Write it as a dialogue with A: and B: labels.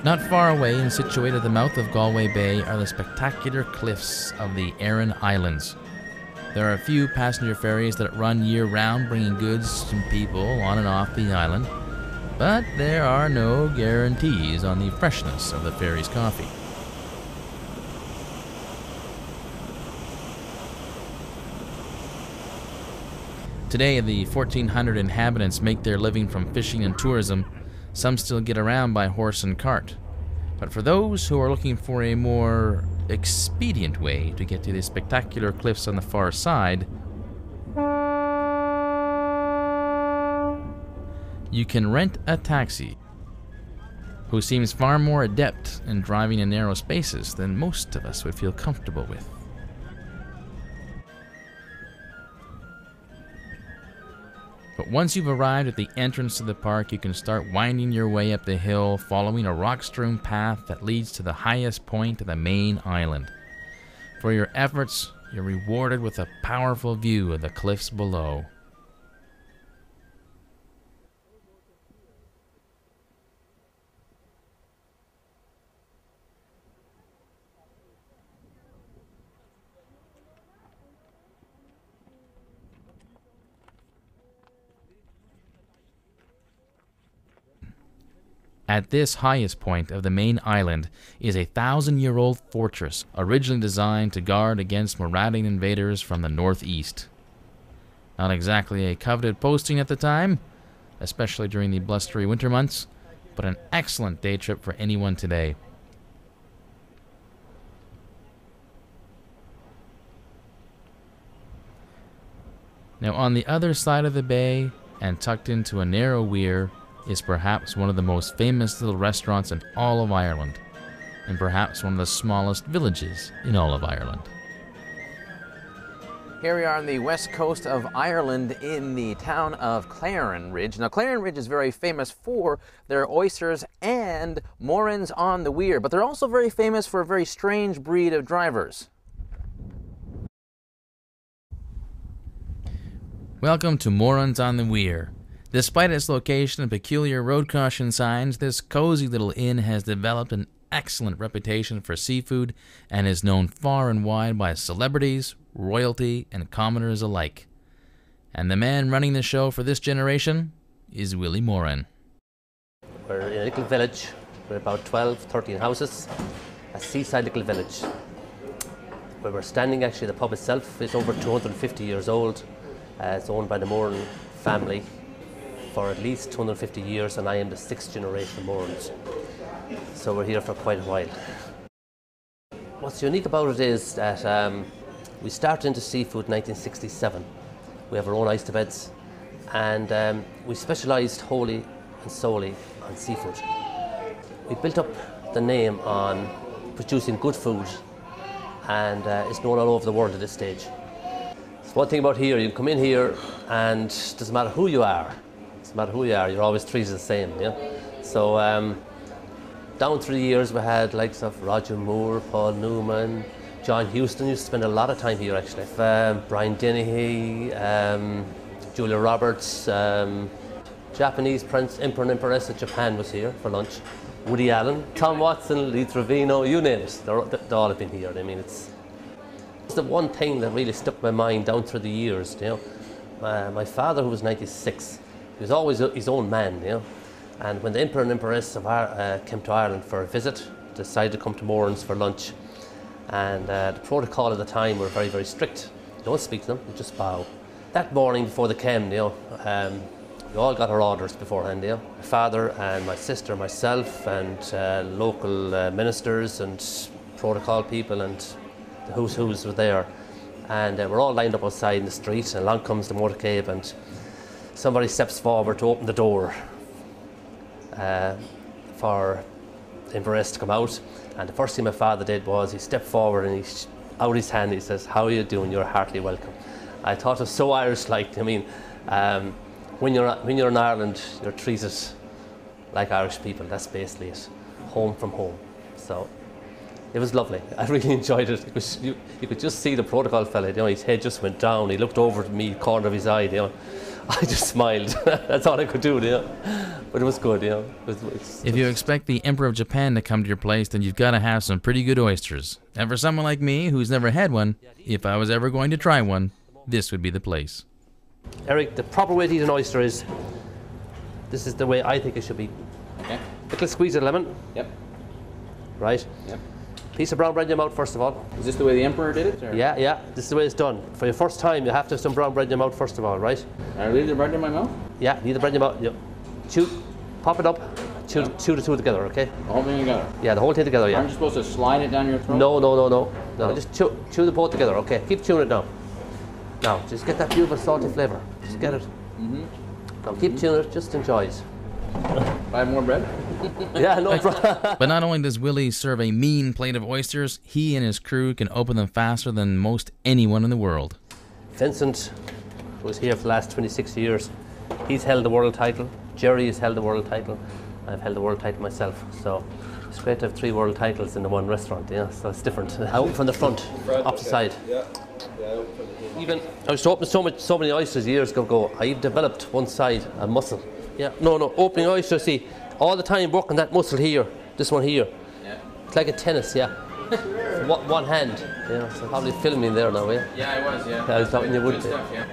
A: Not far away and situated at the mouth of Galway Bay are the spectacular cliffs of the Aran Islands. There are a few passenger ferries that run year-round, bringing goods and people on and off the island, but there are no guarantees on the freshness of the ferry's coffee. Today, the 1,400 inhabitants make their living from fishing and tourism. Some still get around by horse and cart. But for those who are looking for a more expedient way to get to the spectacular cliffs on the far side, you can rent a taxi, who seems far more adept in driving in narrow spaces than most of us would feel comfortable with. But once you've arrived at the entrance to the park, you can start winding your way up the hill, following a rock-strewn path that leads to the highest point of the main island. For your efforts, you're rewarded with a powerful view of the cliffs below. At this highest point of the main island is a 1,000-year-old fortress, originally designed to guard against marauding invaders from the northeast. Not exactly a coveted posting at the time, especially during the blustery winter months, but an excellent day trip for anyone today. Now, on the other side of the bay, and tucked into a narrow weir, is perhaps one of the most famous little restaurants in all of Ireland, and perhaps one of the smallest villages in all of Ireland.
B: Here we are on the west coast of Ireland in the town of Clarenbridge. Now, Clarenbridge is very famous for their oysters and Morans on the Weir, but they're also very famous for a very strange breed of drivers.
A: Welcome to Morren's on the Weir. Despite its location and peculiar road caution signs, this cozy little inn has developed an excellent reputation for seafood and is known far and wide by celebrities, royalty, and commoners alike. And the man running the show for this generation is Willie Moran.
C: We're in a little village. We're about 12, 13 houses. A seaside little village. Where we're standing, actually, the pub itself is over 250 years old. It's owned by the Morren family for at least 250 years, and I am the 6th generation of Morrens. So we're here for quite a while. What's unique about it is that we started into seafood in 1967. We have our own oyster beds, and we specialised wholly and solely on seafood. We built up the name on producing good food, and it's known all over the world at this stage. So one thing about here, you come in here and it doesn't matter who you are, you're always treated the same. Yeah? So down through the years we had likes of Roger Moore, Paul Newman, John Huston used to spend a lot of time here actually. Brian Dennehy, Julia Roberts, Japanese Prince, Emperor and Empress of Japan was here for lunch. Woody Allen, Tom Watson, Lee Trevino, you name it, they all have been here. I mean, it's the one thing that really stuck in my mind down through the years. You know, my father, who was 96, he was always his own man. You know, and when the Emperor and Empress of came to Ireland for a visit, decided to come to Morren's for lunch, and the protocol at the time were very, very strict. You don't speak to them, you just bow. That morning before they came, you know, we all got our orders beforehand. You know, my father and my sister, myself, and local ministers and protocol people and the who's were there, and we're all lined up outside in the street, and along comes the motorcade, and somebody steps forward to open the door for the Empress to come out. And the first thing my father did was he stepped forward and he out his hand, he says, "How are you doing? You're heartily welcome." I thought it was so Irish-like. I mean, when you're in Ireland, you're treated like Irish people. That's basically it. Home from home. So it was lovely. I really enjoyed it. You could just see the protocol fella. You know, his head just went down. He looked over at me, corner of his eye. You know, I just smiled. That's all I could do, you know. But it was good, you know.
A: If you expect the Emperor of Japan to come to your place, then you've got to have some pretty good oysters. And for someone like me, who's never had one, if I was ever going to try one, this would be the place.
C: Eric, the proper way to eat an oyster is, this is the way I think it should be.
B: Okay.
C: Little squeeze of lemon.
B: Yep.
C: Right?
B: Yep.
C: Piece of brown bread in your mouth, first of all.
B: Is this the way the Emperor did it? Or?
C: Yeah, yeah. This is the way it's done. For your first time, you have to have some brown bread in your mouth, first of all, right?
B: I leave the bread in my mouth?
C: Yeah, leave the bread in your mouth. Yeah. Chew, pop it up, chew the two together, okay?
B: The whole thing together?
C: Yeah, the whole thing together, yeah.
B: Aren't you supposed to slide it down your throat?
C: No, just chew the both together, okay? Keep chewing it now. Now, just get that beautiful salty flavour. Just get it. Mm-hmm. Now, keep chewing it, just enjoy it.
B: Buy more bread?
C: Yeah, no problem.
A: But not only does Willie serve a mean plate of oysters, he and his crew can open them faster than most anyone in the world.
C: Vincent was here for the last 26 years. He's held the world title. Jerry has held the world title. I've held the world title myself. So it's great to have 3 world titles in the one restaurant, you know, so it's different. Out from the front, off the side.
D: Yeah.
C: Even I was opening so many oysters years ago. I developed one side a muscle. Yeah, no, opening oysters. See, all the time working that muscle here, this one here.
B: Yeah.
C: It's like a tennis, yeah. One hand. Yeah, so probably filming there now, yeah.
B: Yeah, I was, yeah.
C: I was talking you would.
B: Good stuff, yeah.